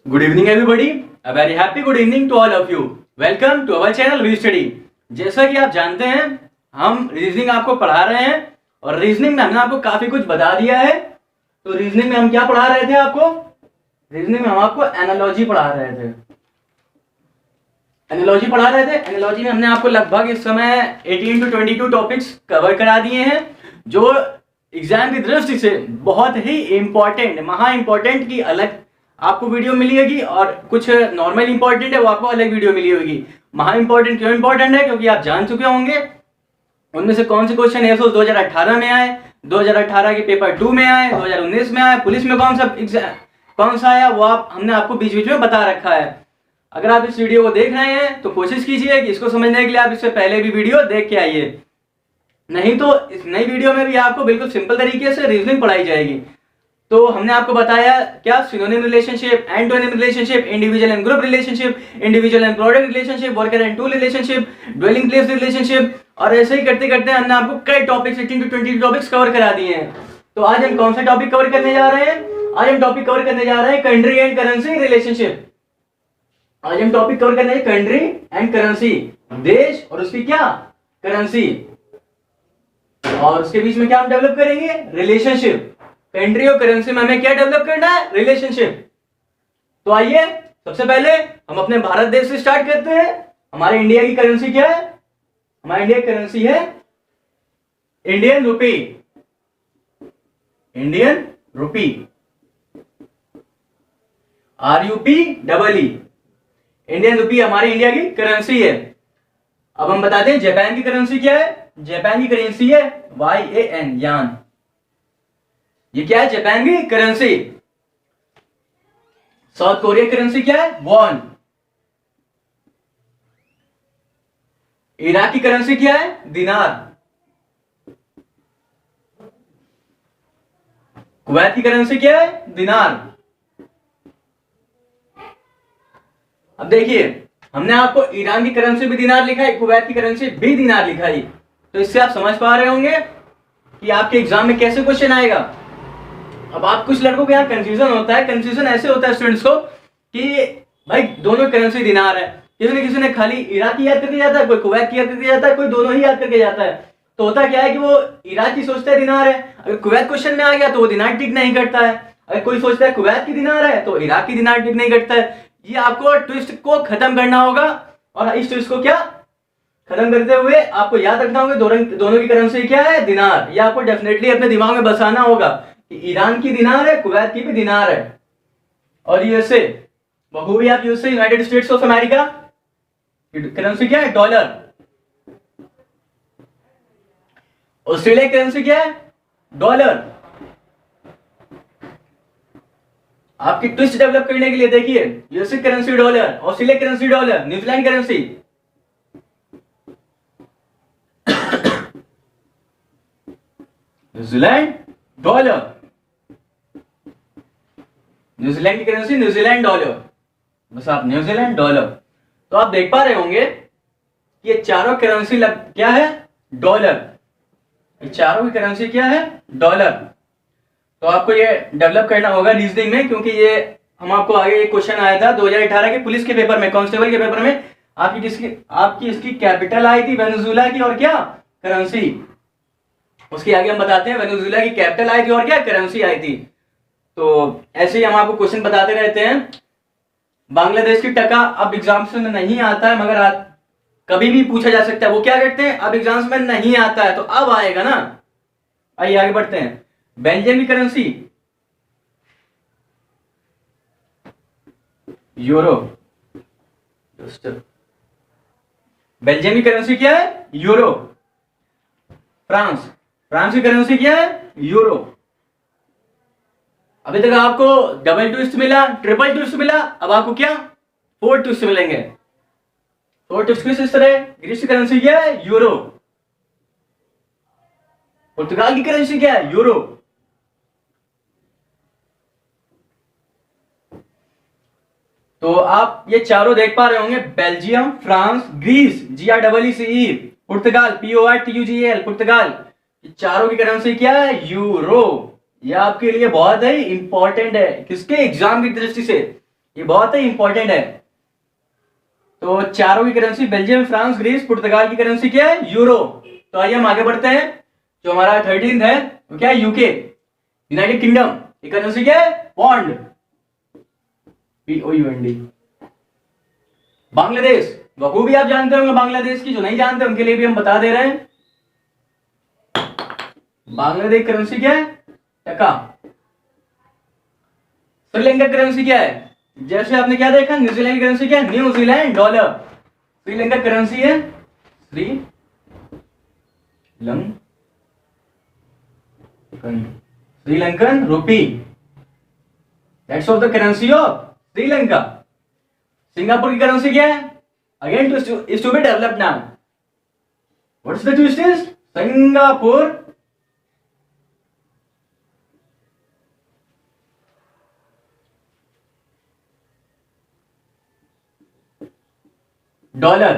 Good evening everybody. A very happy good evening to all of you. Welcome to our channel We Study. जैसा कि आप जानते हैं हम रीजनिंग आपको पढ़ा रहे हैं और रीजनिंग में हमने आपको काफी कुछ बता दिया है। तो रीजनिंग में हम क्या पढ़ा रहे थे आपको? रीजनिंग में हम आपको एनालॉजी पढ़ा रहे थे। एनालॉजी में हमने आपको लगभग इस समय 18 to 22 टॉपिक्स कवर करा दिए हैं जो एग्जाम की दृष्टि से बहुत ही इंपॉर्टेंट, महा इंपॉर्टेंट की अलग आपको वीडियो मिली होगी और कुछ नॉर्मल इंपॉर्टेंट है वो आपको अलग वीडियो मिली होगी। महा इंपॉर्टेंट क्यों इंपॉर्टेंट है? क्योंकि आप जान चुके होंगे उनमें से कौन से क्वेश्चन एयरफोर्स 2018 में आए, 2018 के पेपर 2 में आए, 2019 में आए, पुलिस में कौन सा आया वो हमने आपको बीच बीच में बता रखा है। अगर आप इस वीडियो को देख रहे हैं तो कोशिश कीजिए कि इसको समझने के लिए आप इससे पहले भी वीडियो देख के आइए, नहीं तो इस नई वीडियो में भी आपको बिल्कुल सिंपल तरीके से रीजनिंग पढ़ाई जाएगी। तो हमने आपको बताया क्या synonym relationship, antonym relationship, individual and group relationship, individual and product relationship, worker and tool relationship, dwelling place relationship, और ऐसे ही करते करते हमने आपको कई टॉपिक्स 18 to 20 टॉपिक्स कवर करा दिए हैं। तो आज हम कौन सा टॉपिक कवर करने जा रहे हैं? आज हम टॉपिक कवर करने जा रहे हैं कंट्री एंड करेंसी रिलेशनशिप। आज हम टॉपिक कवर करने कंट्री एंड करेंसी, देश और उसकी क्या करेंसी, और उसके बीच में क्या हम डेवलप करेंगे? रिलेशनशिप। कंट्री और करेंसी में हमें क्या डेवलप करना है? रिलेशनशिप। तो आइए सबसे पहले हम अपने भारत देश से स्टार्ट करते हैं। हमारे इंडिया की करेंसी क्या है? हमारी इंडिया की करेंसी है Indian rupee. Indian rupee, RUPEE। Indian rupee हमारी इंडिया की करेंसी है। अब हम बताते हैं जापान की करेंसी क्या है। जापान की करेंसी है YAN, यान। ये क्या है? जापान की करेंसी। साउथ कोरिया की करेंसी क्या है? वॉन। इराक की करेंसी क्या है? दिनार। कुवैत की करेंसी क्या है? दिनार। अब देखिए हमने आपको ईरान की करेंसी भी दिनार लिखा है, कुवैत की करेंसी भी दिनार लिखा है। तो इससे आप समझ पा रहे होंगे कि आपके एग्जाम में कैसे क्वेश्चन आएगा। अब आप कुछ लड़कों को यहाँ कंफ्यूजन होता है। कंफ्यूजन ऐसे होता है स्टूडेंट्स को कि भाई दोनों करेंसी दिनार है, किसी ने खाली इराक की याद करके जाता है, कोई कुवैत की याद करके जाता है, कोई दोनों ही याद करके जाता है। तो होता क्या है कि वो इराक की सोचता है दिनार है, अगर कुवैत क्वेश्चन में आ गया तो वो दिनार टिक नहीं करता है। अगर कोई सोचता है कुवैत की दिनार है तो इराक की दिनार टिक नहीं करता है। ये आपको ट्विस्ट को खत्म करना होगा और इस ट्विस्ट को क्या खत्म करते हुए आपको याद रखना होगा दोनों की करेंसी क्या है? दिनार। ये आपको डेफिनेटली अपने दिमाग में बसाना होगा कि ईरान की दिनार है, कुवैत की भी दिनार है। और यूएसए, बखूबी आप USA, United states of America, currency क्या है? डॉलर। ऑस्ट्रेलिया की करेंसी क्या है? डॉलर। आपकी ट्विस्ट डेवलप करने के लिए देखिए USA currency dollar, Australia currency dollar, New Zealand currency New Zealand dollar, New Zealand की करेंसी न्यूजीलैंड डॉलर, बस आप न्यूजीलैंड डॉलर। तो आप देख पा रहे होंगे कि ये चारों करेंसी क्या है? डॉलर। ये चारों की करेंसी क्या है? डॉलर। तो आपको ये डेवलप करना होगा रीजनिंग में, क्योंकि ये हम आपको आगे एक क्वेश्चन आया था 2018 के पुलिस के पेपर में, कांस्टेबल के पेपर में। आपकी इसकी कैपिटल आई थी वेनेजुएला की और क्या करेंसी। उसके आगे हम बताते हैं वेनेजुएला की कैपिटल आई थी और क्या करेंसी आई थी। तो ऐसे ही हम आपको क्वेश्चन बताते रहते हैं। बांग्लादेश की टका अब एग्जाम्स में नहीं आता है, मगर कभी भी पूछा जा सकता है। वो क्या करते हैं? अब एग्जाम्स में नहीं आता है तो अब आएगा ना। आइए आगे बढ़ते हैं। बेल्जियम की करेंसी यूरो। बेल्जियम की करेंसी क्या है? यूरो। फ्रांस की करेंसी क्या है? यूरो। अभी तक आपको डबल ट्विस्ट मिला, ट्रिपल ट्विस्ट मिला, अब आपको क्या 4 ट्विस्ट मिलेंगे। 4 ट्विस्ट किस तरह? ग्रीस की करेंसी क्या है? यूरो। पुर्तगाल की करेंसी क्या है? यूरो। तो आप ये चारों देख पा रहे होंगे, बेल्जियम, फ्रांस, ग्रीस GREECE, पुर्तगाल PORTUGAL, पुर्तगाल। ये चारों की करेंसी क्या है? यूरो। ये आपके लिए बहुत ही इंपॉर्टेंट है। किसके? एग्जाम की दृष्टि से। ये बहुत ही इंपॉर्टेंट है। तो चारों की करेंसी बेल्जियम, फ्रांस, ग्रीस, पुर्तगाल की करेंसी क्या है? यूरो। तो आइए हम आगे बढ़ते हैं। जो हमारा 13th है वो क्या है? यूके, यूनाइटेड किंगडम, की करेंसी क्या है? Pond, POUND। बांग्लादेश, बखूबी आप जानते होंगे बांग्लादेश की, जो नहीं जानते उनके लिए भी हम बता दे रहे हैं। बांग्लादेश करेंसी क्या है? टका। श्रीलंका करेंसी क्या है? जैसे आपने क्या देखा, न्यूजीलैंड की करेंसी क्या है? New Zealand dollar. श्रीलंका करेंसी है Sri Lankan rupee. That's of the currency of Sri Lanka. Singapore की करेंसी क्या है? Again is to be developed now. What's the twist is? Singapore dollar.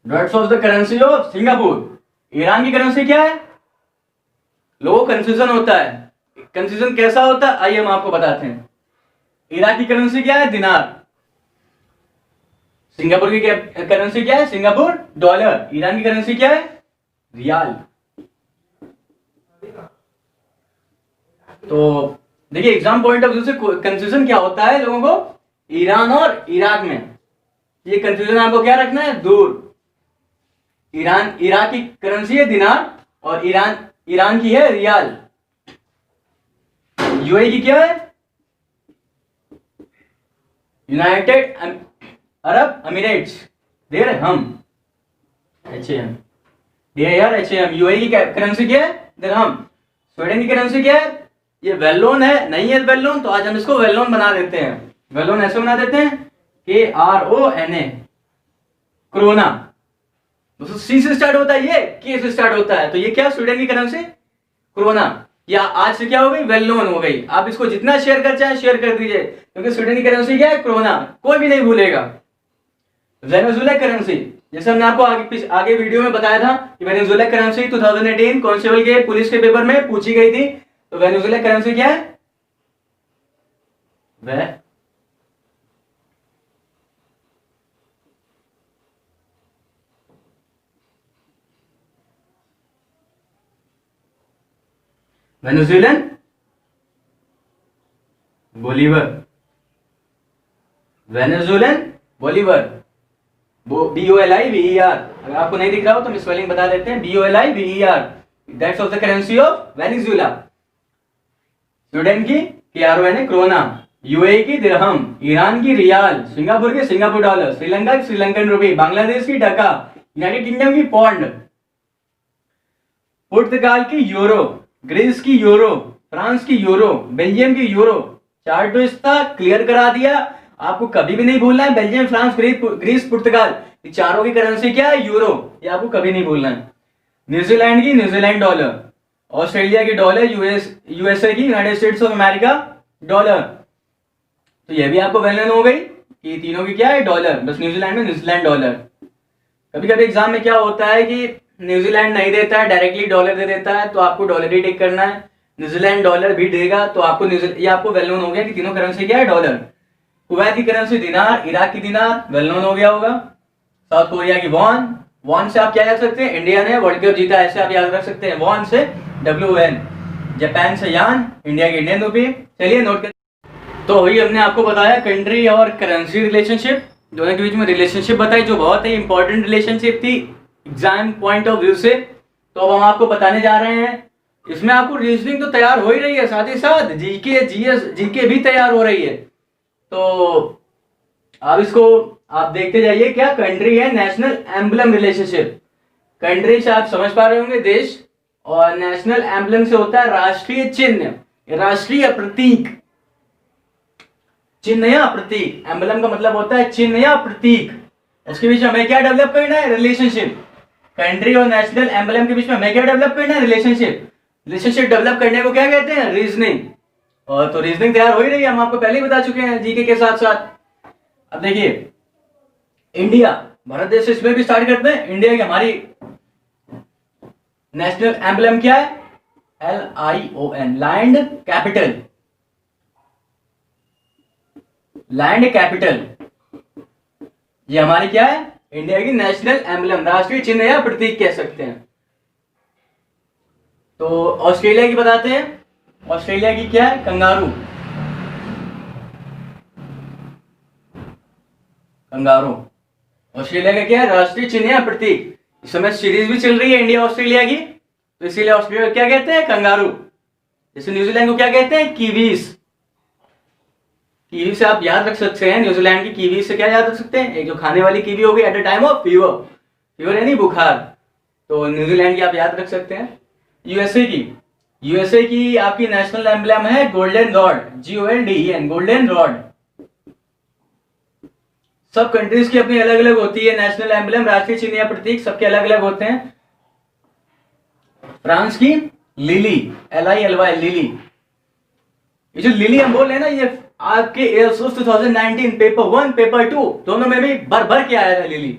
That's of the currency of Singapore. Iran की currency क्या है? लोगों confusion होता है, कंफ्यूजन कैसा होता है आइए हम आपको बताते हैं। इराक की करेंसी क्या है? दिनार। सिंगापुर की करेंसी क्या है? Singapore dollar. ईरान की करेंसी क्या है? रियाल। तो देखिए एग्जाम पॉइंट ऑफ व्यू से कंफ्यूजन क्या होता है लोगों को ईरान और इराक में, ये कंफ्यूजन आपको क्या रखना है? दूर। इराक की करेंसी है दिनार और ईरान की है रियाल। यूएई की क्या है? यूनाइटेड अरब अमीरेट्स, दिरहम, HAM, DIRHAM। यूएई की करेंसी क्या है? दिरहम। स्वीडन की करेंसी क्या है? ये वेल नोन है, नहीं है वेल नोन तो आज हम इसको वेल नोन बना देते हैं। वेल नोन ऐसे बना देते हैं KRONA, क्रोना। तो सी से स्टार्ट होता है, ये के से स्टार्ट होता है, तो ये क्या? स्वीडन की करेंसी क्रोना। या आज से क्या हो गई? वेल नोन हो गई। आप इसको जितना शेयर कर चाहे शेयर कर दीजिए, क्योंकि स्वीडन की करेंसी क्या है? क्रोना, कोई भी नहीं भूलेगा। वेनेजुएला करेंसी, जैसे हमने आपको आगे वीडियो में बताया था कि वेनेजुएला करेंसी 2018 कांस्टेबल के पुलिस के पेपर में पूछी गई थी। तो वेनेजुएला करेंसी क्या है? Venezuelan Bolivar. Venezuelan Bolivar, BOLIVER। अगर आपको नहीं दिख रहा हो तो हम स्पेलिंग बता देते हैं, BOLIVER। That's of the currency of Venezuela. Sweden की KRONA क्रोना, यूएई की दिरहम, ईरान की रियाल, सिंगापुर की सिंगापुर डॉलर, श्रीलंका की श्रीलंकन रुपी, बांग्लादेश की टका, यूनाइटेड किंगडम की पौंड, पुर्तगाल की यूरो, ग्रीस की यूरो, फ्रांस की यूरो, बेल्जियम की यूरो। चार्ट तो इसका क्लियर करा दिया, आपको कभी भी नहीं भूलना है बेल्जियम, फ्रांस, ग्रीस, पुर्तगाल, चारों की करेंसी क्या है? यूरो। ये आपको कभी नहीं भूलना है। न्यूजीलैंड की न्यूजीलैंड डॉलर, ऑस्ट्रेलिया की डॉलर, यूएसए की United states of America dollar. तो ये भी आपको वेल नोन हो गई कि तीनों की क्या है? डॉलर। बस न्यूजीलैंड में न्यूजीलैंड डॉलर। कभी कभी एग्जाम में क्या होता है कि न्यूजीलैंड नहीं देता है, डायरेक्टली डॉलर दे देता है, तो आपको डॉलर ही टिक करना है। न्यूजीलैंड डॉलर भी देगा तो आपको ये आपको वेल नोन हो गया कि तीनों करेंसी क्या है? डॉलर। कुवैत की करेंसी दिनार, इराक की दिनार, वेल नोन हो गया होगा। साउथ कोरिया की वॉन, वॉन से आप क्या याद सकते हैं? इंडिया ने वर्ल्ड कप जीता, ऐसे आप याद रख सकते हैं वॉन से, WN। जापान से यान, इंडिया की इंडियन रुपी। चलिए नोट कर। तो वही हमने आपको बताया कंट्री और करेंसी रिलेशनशिप, दोनों के बीच में रिलेशनशिप बताई, जो बहुत ही इंपॉर्टेंट रिलेशनशिप थी एग्जाम पॉइंट ऑफ व्यू से। तो अब हम आपको बताने जा रहे हैं, इसमें आपको रीजनिंग तो तैयार हो ही रही है, साथ ही साथ जीके भी तैयार हो रही है। तो अब इसको आप देखते जाइए। क्या कंट्री है? National emblem relationship. कंट्री से आप समझ पा रहे होंगे देश, और नेशनल एम्बलम से होता है राष्ट्रीय चिन्ह, राष्ट्रीय प्रतीक। चिन्ह या प्रतीक, एम्बलम का मतलब होता है चिन्ह या प्रतीक। उसके बीच में हमें क्या डेवलप करना है? रिलेशनशिप। कंट्री और नेशनल एम्बलम के बीच में हमें क्या डेवलप करना है? रिलेशनशिप। रिलेशनशिप डेवलप करने को क्या कहते हैं? रीजनिंग। और तो रीजनिंग तैयार हो ही रही है, हम आपको पहले ही बता चुके हैं जीके के साथ साथ। अब देखिए इंडिया, भारत देश से इसमें भी स्टार्ट करते हैं। इंडिया की हमारी नेशनल एम्बलम क्या है? LION, land capital. Land capital, ये हमारी क्या है, इंडिया की नेशनल एम्बलम, राष्ट्रीय चिन्ह या प्रतीक कह सकते हैं। तो ऑस्ट्रेलिया की बताते हैं। ऑस्ट्रेलिया की क्या है, कंगारू। कंगारू ऑस्ट्रेलिया का क्या है, राष्ट्रीय चिन्ह या प्रतीक। इस समय सीरीज भी चल रही है इंडिया ऑस्ट्रेलिया की, तो इसीलिए ऑस्ट्रेलिया क्या कहते हैं, कंगारू। जैसे न्यूजीलैंड को क्या कहते हैं, कीवीज। कीवी से आप याद रख सकते हैं, न्यूजीलैंड की कीवी से क्या याद रख सकते हैं, एक जो खाने वाली कीवी होगी at the time of fever, fever यानी बुखार, तो न्यूजीलैंड की आप याद रख सकते हैं। यूएसए की आपकी नेशनल एम्बलम है golden rod, GOLDEN, golden rod. सब कंट्रीज की अपनी अलग अलग होती है नेशनल एम्बलम, राष्ट्रीय चिन्ह या प्रतीक सबके अलग अलग होते हैं। फ्रांस की लिली, LILY, लिली। ये जो लिली हम बोल रहे हैं ना, ये आपके एयरसोर्स 2019 पेपर 1 पेपर 2 दोनों में भी भर के आया था लिली।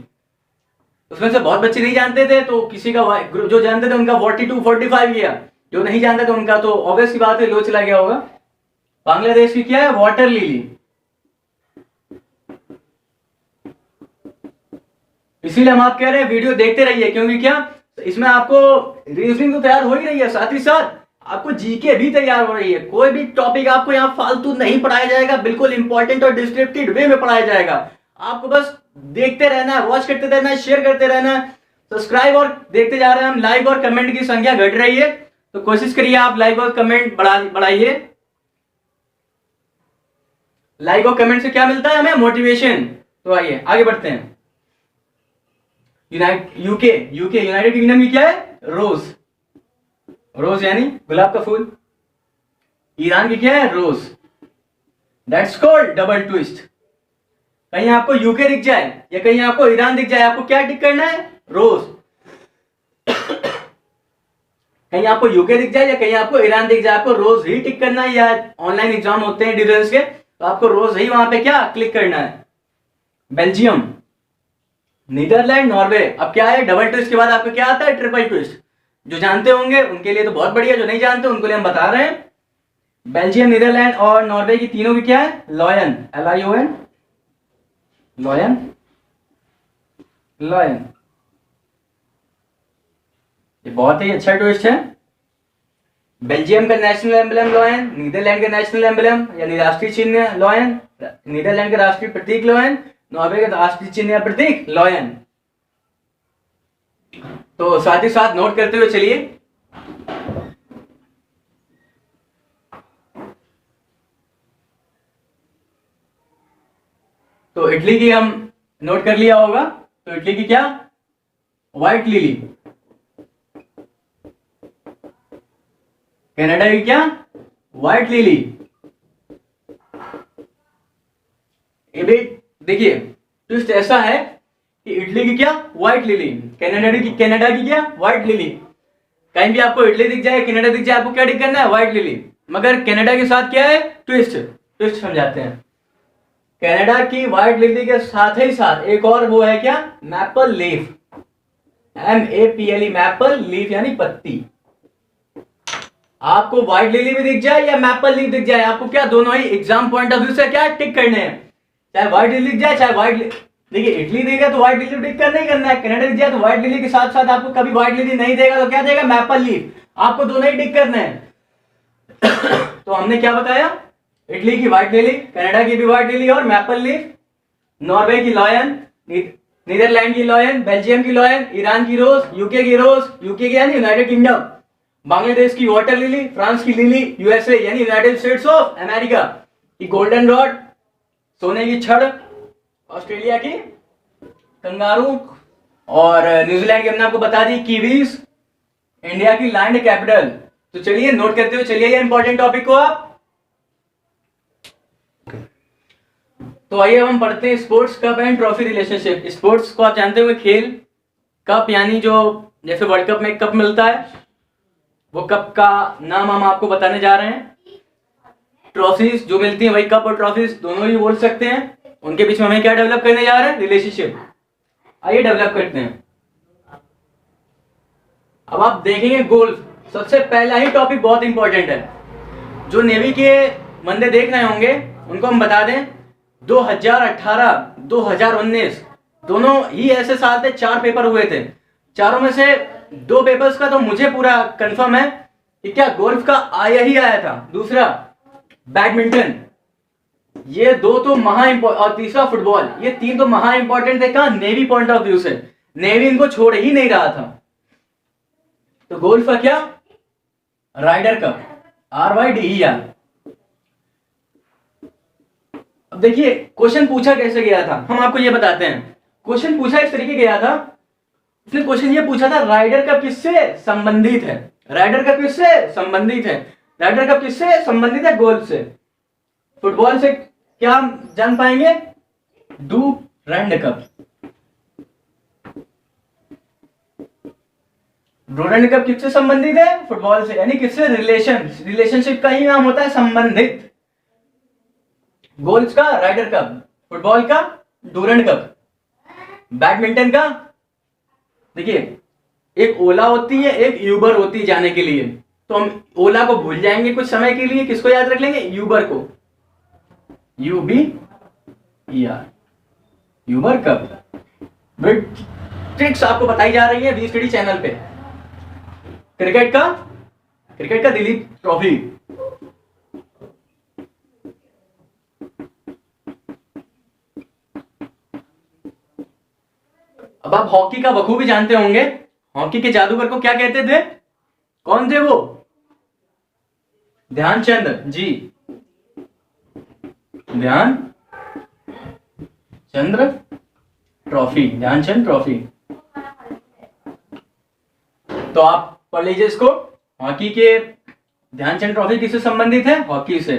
उसमें से बहुत बच्चे नहीं जानते थे, तो किसी का जो जानते थे उनका 42 45 गया, जो नहीं जानते थे उनका तो ऑब्वियस की बात है लो चला गया होगा। बांग्लादेश की क्या है, वाटर लिली। इसीलिए हम आप कह रहे हैं वीडियो देखते रहिए, क्योंकि क्या इसमें आपको रीजनिंग तो तैयार हो ही रही है, साथ ही साथ आपको जीके भी तैयार हो रही है। कोई भी टॉपिक आपको यहाँ फालतू नहीं पढ़ाया जाएगा, बिल्कुल इंपॉर्टेंट और डिस्क्रिप्टिव वे में पढ़ाया जाएगा। आपको बस देखते रहना है, वॉच करते रहना है, शेयर करते रहना है, सब्सक्राइब और देखते जा रहे हैं हम। लाइक और कमेंट की संख्या घट रही है, तो कोशिश करिए आप लाइक और कमेंट बढ़ाइए। लाइक और कमेंट से क्या मिलता है हमें, मोटिवेशन। तो आइए आगे बढ़ते हैं। यूके यूनाइटेड किंगडम की क्या है, रोज, रोज यानी गुलाब का फूल। ईरान की क्या है, रोज, दैट्स कॉल्ड डबल ट्विस्ट। कहीं आपको यूके दिख जाए या कहीं आपको ईरान दिख जाए, आपको क्या टिक करना है, रोज। कहीं आपको यूके दिख जाए या कहीं आपको ईरान दिख जाए, आपको रोज ही टिक करना है। या ऑनलाइन एग्जाम होते हैं डिफेंस के, तो आपको रोज ही वहां पे क्या क्लिक करना है। Belgium, Netherlands, Norway. अब क्या है, डबल ट्विस्ट के बाद आपको क्या आता है, ट्रिपल ट्विस्ट। जो जानते होंगे उनके लिए तो बहुत बढ़िया, जो नहीं जानते उनको लिए हम बता रहे हैं। बेल्जियम, नीदरलैंड और नॉर्वे की तीनों की क्या है, लॉयन, LION, लॉयन, लॉयन। ये बहुत ही अच्छा ट्विस्ट है। बेल्जियम का नेशनल एम्बलम लॉयन, नीदरलैंड का नेशनल एम्बलम यानी राष्ट्रीय चिन्ह लॉयन, नीदरलैंड का राष्ट्रीय प्रतीक लॉयन, नॉर्वे का राष्ट्रीय चिन्ह या प्रतीक लॉयन। तो साथ ही साथ नोट करते हुए चलिए। तो इटली की हम नोट कर लिया होगा, तो इटली की क्या, व्हाइट लिली। कनाडा की क्या, व्हाइट लिली। ये भी देखिए ट्विस्ट ऐसा है कि इटली की क्या, व्हाइट लिली, कनाडा की क्या, व्हाइट लिली। कहीं भी आपको इटली दिख जाए, कनाडा दिख जाए, आपको क्या टिक करना है, व्हाइट लिली। मगर कनाडा के साथ क्या है, ट्विस्ट समझाते हैं। कनाडा की व्हाइट लिली के साथ ही साथ एक और वो है क्या, maple leaf, MAPLE, maple leaf यानी पत्ती। आपको व्हाइट लिली भी दिख जाए या मैपल लीफ दिख जाए, आपको क्या दोनों ही एग्जाम पॉइंट ऑफ व्यू से क्या टिक करने हैं। चाहे व्हाइट लिली दिख जाए, चाहे व्हाइट, देखिए इटली देगा तो व्हाइट लिली टिक करना ही करना है। कनाडा दिख जाए तो व्हाइट लिली के साथ साथ आपको कभी व्हाइट लिली नहीं देगा तो क्या देगा, मैपल लीफ। आपको दोनों ही टिक करने हैं। तो हमने क्या बताया, इटली की व्हाइट लिली, कनाडा की भी व्हाइट लिली और मैपल लीफ, नॉर्वे की लॉयन, नीदरलैंड की लॉयन, बेल्जियम की लॉयन, ईरान की रोज, यूके की रोज, यूके की यानी यूनाइटेड किंगडम, बांग्लादेश की वाटर लिली, फ्रांस की लिली, यूएसए यानी यूनाइटेड स्टेट्स ऑफ अमेरिका की गोल्डन रॉड, सोने की छड़, ऑस्ट्रेलिया की कंगारू और न्यूजीलैंड की हमने आपको बता दी कीवीज, इंडिया की लैंड कैपिटल। तो चलिए नोट करते हुए चलिए ये इंपॉर्टेंट टॉपिक को आप। तो आइए हम पढ़ते हैं sports cup and trophy relationship. Sports को आप जानते होंगे, खेल, कप यानी जो जैसे वर्ल्ड कप में एक कप मिलता है, वो कप का नाम हम आपको बताने जा रहे हैं। ट्रॉफीज जो मिलती हैं वही कप और ट्रॉफीज दोनों ही बोल सकते हैं। उनके बीच में हमें क्या डेवलप करने जा रहे हैं, रिलेशनशिप। आइए डेवलप करते हैं। अब आप देखेंगे गोल्फ, सबसे पहला ही टॉपिक बहुत इंपॉर्टेंट है। जो नेवी के बंदे देख रहे होंगे उनको हम बता दें, 2018, 2019 दोनों ही ऐसे साल थे, 4 पेपर हुए थे। चारों में से 2 पेपर्स का तो मुझे पूरा कंफर्म है कि क्या गोल्फ का आया ही आया था। दूसरा बैडमिंटन, ये 2 तो और तीसरा फुटबॉल, ये 3 तो महा इंपॉर्टेंट थे। कहा? नेवी पॉइंट ऑफ व्यू से। नेवी इनको छोड़ ही नहीं रहा था। तो गोल्फ का क्या? Ryder cup, RYDER। अब देखिए क्वेश्चन पूछा कैसे गया था, हम आपको ये बताते हैं। क्वेश्चन पूछा इस तरीके गया था, उसने क्वेश्चन ये पूछा था राइडर कप किससे संबंधित है? राइडर कप किससे संबंधित है? राइडर कप किससे संबंधित है? गोल्फ से। फुटबॉल से क्या हम जान पाएंगे? Durand cup. डूरंड कप किससे संबंधित है? फुटबॉल से, यानी किससे? रिलेशनशिप का ही नाम होता है संबंधित। गोल्फ का राइडर कप, फुटबॉल का डूरंड कप, बैडमिंटन का देखिए एक ओला होती है, एक यूबर होती है जाने के लिए। तो हम ओला को भूल जाएंगे कुछ समय के लिए, किसको याद रख लेंगे? यूबर को, UBER, यूबर कप। ट्रिक्स आपको बताई जा रही है वी स्टडी चैनल पे। क्रिकेट का दिलीप ट्रॉफी, अब आप हॉकी का बखूबी जानते होंगे। हॉकी के जादूगर को क्या कहते थे? कौन थे वो? ध्यानचंद जी, ध्यानचंद ट्रॉफी। तो आप पढ़ लीजिए इसको। हॉकी के ध्यानचंद ट्रॉफी किससे संबंधित है? हॉकी से।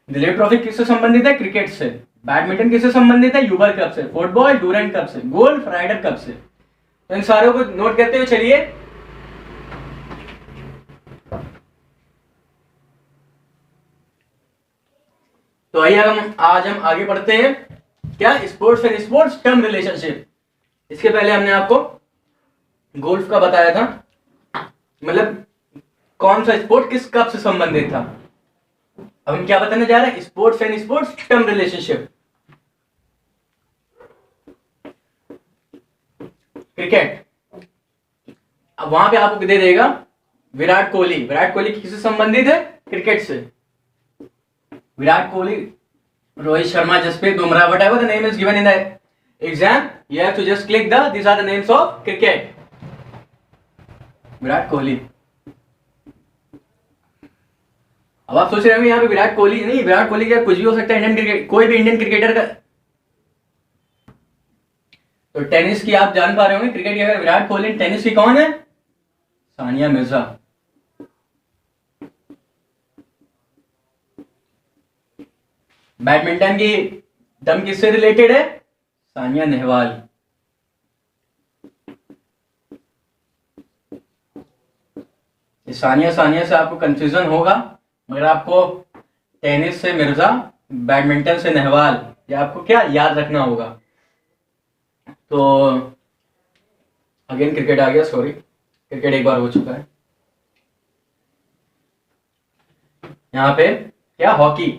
दिलीप ट्रॉफी किससे संबंधित है? क्रिकेट से। बैडमिंटन किससे संबंधित है? यूबर कप से। फुटबॉल डूरंड कप से। गोल्फ राइडर कप से। तो इन सारों को नोट करते हुए चलिए। तो आइए आज हम आगे बढ़ते हैं। क्या? Sports and sports term relationship. इसके पहले हमने आपको गोल्फ का बताया था, मतलब कौन सा स्पोर्ट किस कप से संबंधित था। अब हम क्या बताने जा रहे हैं? Sports and sports term relationship. Cricket, अब वहां पे आपको दे देगा विराट कोहली। विराट कोहली किससे संबंधित है? क्रिकेट से। Virat Kohli, Rohit Sharma, Jasprit Bumrah, whatever the name is given in the exam, you have to just click these are the names of cricket. Virat Kohli. अब आप सोच रहे होंगे यहाँ पे विराट कोहली नहीं, विराट कोहली क्या कुछ भी हो सकता है, इंडियन क्रिकेट, कोई भी इंडियन क्रिकेटर का। तो टेनिस की आप जान पा रहे होंगे, क्रिकेट की अगर विराट कोहली, टेनिस की कौन है? सानिया मिर्जा। बैडमिंटन की टर्म किससे रिलेटेड है? सानिया नेहवाल। सानिया से आपको कंफ्यूजन होगा, मगर आपको टेनिस से मिर्जा, बैडमिंटन से नेहवाल, ये आपको क्या याद रखना होगा। तो अगेन क्रिकेट आ गया, सॉरी क्रिकेट एक बार हो चुका है। यहां पे क्या? हॉकी।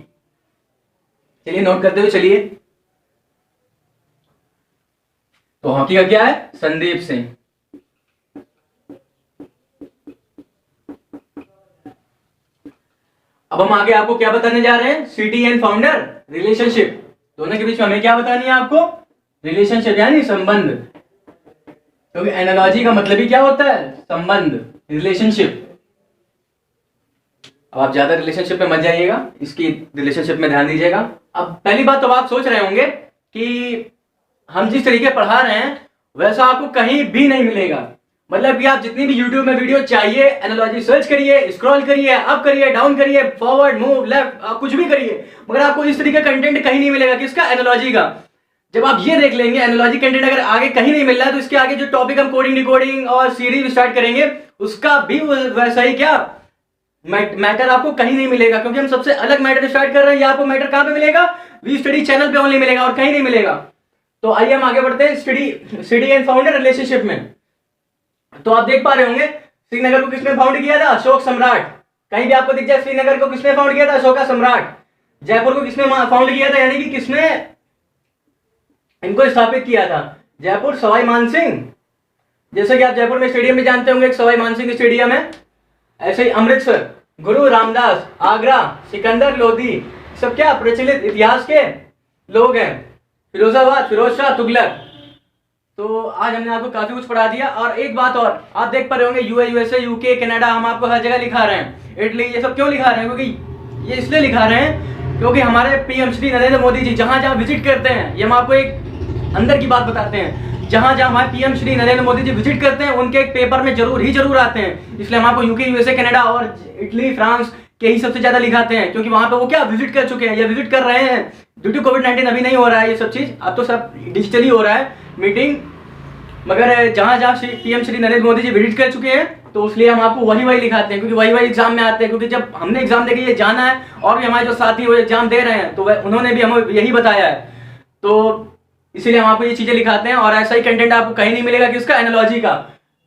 चलिए नोट करते हुए चलिए। तो हॉकी का क्या है? संदीप सिंह। अब हम आगे आपको क्या बताने जा रहे हैं? City and founder relationship. दोनों के बीच में हमें क्या बतानी है आपको? रिलेशनशिप यानी संबंध, क्योंकि एनालॉजी का मतलब ही क्या होता है? संबंध, रिलेशनशिप। अब आप ज्यादा रिलेशनशिप में मत जाइएगा, इसकी रिलेशनशिप में ध्यान दीजिएगा। अब पहली बात तो आप सोच रहे होंगे कि हम जिस तरीके पढ़ा रहे हैं वैसा आपको कहीं भी नहीं मिलेगा। मतलब कि आप जितनी भी YouTube में वीडियो चाहिए, एनालॉजी सर्च करिए, स्क्रॉल करिए, अप करिए, डाउन करिए, फॉरवर्ड, मूव, लेफ्ट, आप कुछ भी करिए, मगर आपको इस तरीके का कंटेंट कहीं नहीं मिलेगा। किसका? एनालॉजी का। जब आप ये देख लेंगे एनालॉजी कंटेंट अगर आगे कहीं नहीं मिल रहा है, तो इसके आगे जो टॉपिक हम कोडिंग, डिकोडिंग और सीरीज स्टार्ट करेंगे उसका भी वैसा ही क्या मैटर आपको कहीं नहीं मिलेगा, क्योंकि हम सबसे अलग मैटर स्टार्ट कर रहे हैं। ये आपको मैटर कहां पे मिलेगा? वी स्टडी चैनल पे ओनली मिलेगा और कहीं नहीं मिलेगा। तो आइए हम आगे बढ़ते हैं सिटी एंड फाउंडर रिलेशनशिप में। तो आप देख पा रहे होंगे श्रीनगर को किसने फाउंड किया था? अशोक सम्राट। कहीं भी आपको दिख जाए श्रीनगर को किसने फाउंड किया था? अशोका सम्राट। जयपुर को किसने फाउंड किया था, यानी कि किसने इनको स्थापित किया था? जयपुर सवाई मानसिंह। जैसे कि आप जयपुर में स्टेडियम भी जानते होंगे, एक सवाई मानसिंह स्टेडियम है। ऐसे ही अमृतसर गुरु रामदास, आगरा सिकंदर लोधी, सब क्या प्रचलित इतिहास के लोग हैं। फिरोजाबाद फिरोज शाह तुगलक। तो आज हमने आपको काफी कुछ पढ़ा दिया। और एक बात और, आप देख पा रहे होंगे यूएसए, यूके, कनाडा, हम आपको हर जगह लिखा रहे हैं। इटली, ये सब क्यों लिखा रहे हैं? क्योंकि ये इसलिए लिखा रहे हैं क्योंकि हमारे पीएम श्री नरेंद्र मोदी जी जहां जहां विजिट करते हैं, ये हम आपको एक अंदर की बात बताते हैं, जहां जहां हमारे पीएम श्री नरेंद्र मोदी जी विजिट करते हैं उनके एक पेपर में जरूर आते हैं। इसलिए हम आपको यूके, यूएसए, कनाडा और इटली, फ्रांस के ही सबसे ज्यादा लिखाते हैं, क्योंकि वहां पे वो क्या विजिट कर चुके हैं या विजिट कर रहे हैं। ड्यू टू कोविड-19 अभी नहीं हो रहा है ये सब चीज, अब तो सब डिजिटली हो रहा है मीटिंग, मगर जहां जहां पीएम श्री नरेंद्र मोदी जी विजिट कर चुके हैं तो इसलिए हम आपको वही लिखाते हैं, क्योंकि वही एग्जाम में आते हैं। क्योंकि जब हमने एग्जाम देके ये जाना है और भी हमारे जो साथी वो एग्जाम दे रहे हैं तो उन्होंने भी हमें यही बताया है, तो इसीलिए हम आपको ये चीजें लिखाते हैं। और ऐसा ही कंटेंट आपको कहीं नहीं मिलेगा किसका, एनालॉजी का।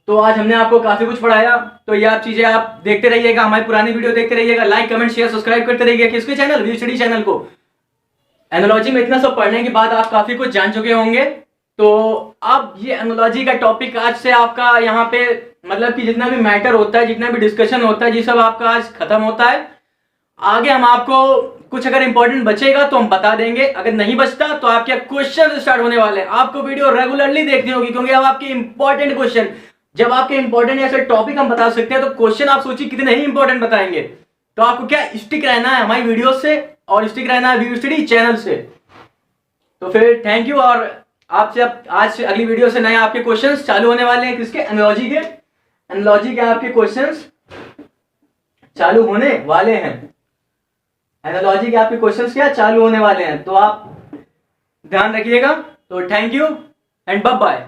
तो आज हमने आपको काफी कुछ पढ़ाया, तो ये आप चीजें आप देखते रहिएगा, हमारी पुरानी वीडियो देखते रहिएगा, लाइक कमेंट शेयर सब्सक्राइब करते रहिएगा किसके चैनल, व्यू स्टडी चैनल को। एनालॉजी में इतना सब पढ़ने के बाद आप काफी कुछ जान चुके होंगे। तो अब ये एनालॉजी का टॉपिक आज से आपका यहाँ पे मतलब कि जितना भी मैटर होता है, जितना भी डिस्कशन होता है, ये सब आपका आज खत्म होता है। आगे हम आपको कुछ अगर इंपॉर्टेंट बचेगा तो हम बता देंगे, अगर नहीं बचता तो आपके क्वेश्चन स्टार्ट होने वाले हैं। आपको वीडियो रेगुलरली देखनी होगी, क्योंकि अब आपके इंपॉर्टेंट क्वेश्चन, जब आपके इंपॉर्टेंट ऐसे टॉपिक हम बता सकते हैं तो क्वेश्चन आप सोचिए कितने ही इंपॉर्टेंट बताएंगे। तो आपको क्या स्टिक रहना है हमारी वीडियो से और स्टिक रहना है व्यू स्टडी चैनल से। तो फिर थैंक यू, और आपसे आज से अगली वीडियो से नए आपके क्वेश्चंस चालू होने वाले हैं किसके, एनालॉजी के। एनालॉजी के आपके क्वेश्चंस चालू होने वाले हैं, एनालॉजी के आपके क्वेश्चंस क्या चालू होने वाले हैं, तो आप ध्यान रखिएगा। तो thank you and bye bye.